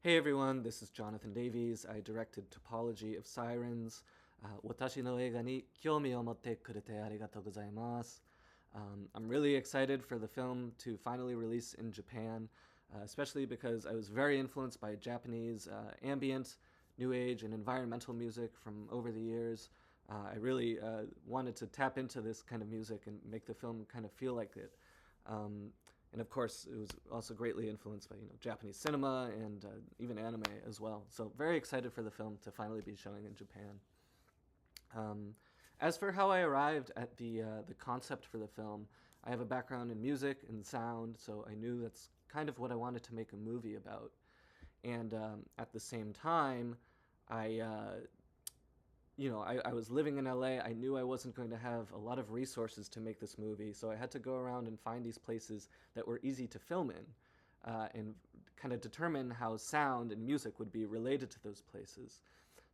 Hey everyone, this is Jonathan Davies. I directed Topology of Sirens. 私の映画に興味を持ってくれてありがとうございます。I'm really excited for the film to finally release in Japan, especially because I was very influenced by Japanese ambient, new age, and environmental music from over the years. I really wanted to tap into this kind of music and make the film kind of feel like it. And of course, it was also greatly influenced by Japanese cinema and even anime as well. So very excited for the film to finally be showing in Japan. As for how I arrived at the concept for the film, I have a background in music and sound, so I knew that's kind of what I wanted to make a movie about. And at the same time, I was living in LA. I knew I wasn't going to have a lot of resources to make this movie, so I had to go around and find these places that were easy to film in and kind of determine how sound and music would be related to those places.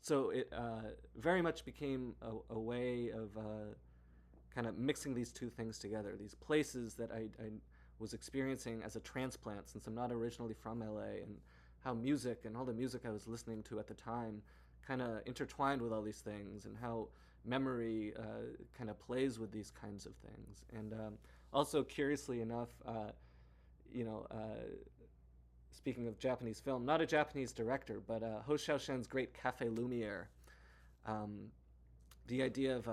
So it very much became a way of kind of mixing these two things together, these places that I was experiencing as a transplant since I'm not originally from LA, and how music and all the music I was listening to at the time kind of intertwined with all these things, and how memory kind of plays with these kinds of things. And also, curiously enough, speaking of Japanese film, not a Japanese director, but 𝙁𝙢𝙣's great Café Lumière, the idea of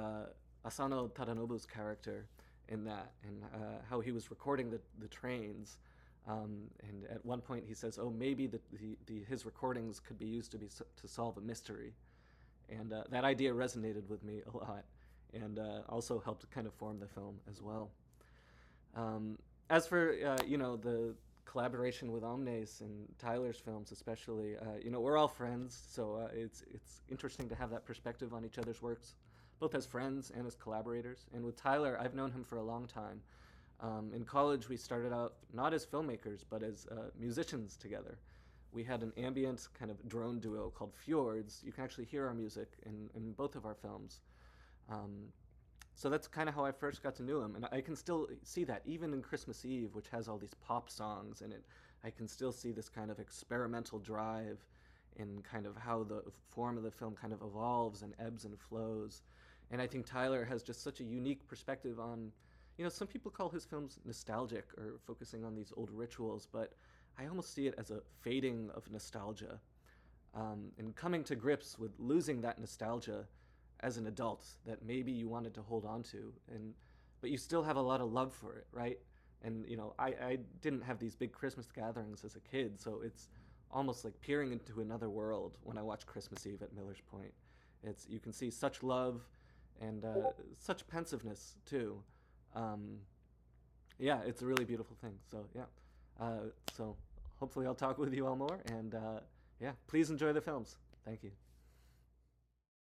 Asano Tadanobu's character in that, and how he was recording the trains. And at one point he says, oh, maybe his recordings could be used to solve a mystery. And that idea resonated with me a lot, and also helped kind of form the film as well. As for, the collaboration with Omnes and Tyler's films especially, we're all friends, so it's interesting to have that perspective on each other's works, both as friends and as collaborators. And with Tyler, I've known him for a long time. In college, we started out not as filmmakers, but as musicians together. We had an ambient kind of drone duo called Fjords. You can actually hear our music in both of our films. So that's kind of how I first got to know him. And I can still see that, even in Christmas Eve, which has all these pop songs in it, I can still see this kind of experimental drive in kind of how the form of the film kind of evolves and ebbs and flows. And I think Tyler has just such a unique perspective on, some people call his films nostalgic or focusing on these old rituals, but I almost see it as a fading of nostalgia, and coming to grips with losing that nostalgia as an adult that maybe you wanted to hold on to, but you still have a lot of love for it, right? And I didn't have these big Christmas gatherings as a kid, so it's almost like peering into another world when I watch Christmas Eve at Miller's Point. You can see such love and such pensiveness too. Yeah, it's a really beautiful thing. So yeah, so hopefully I'll talk with you all more, and yeah, please enjoy the films. Thank you.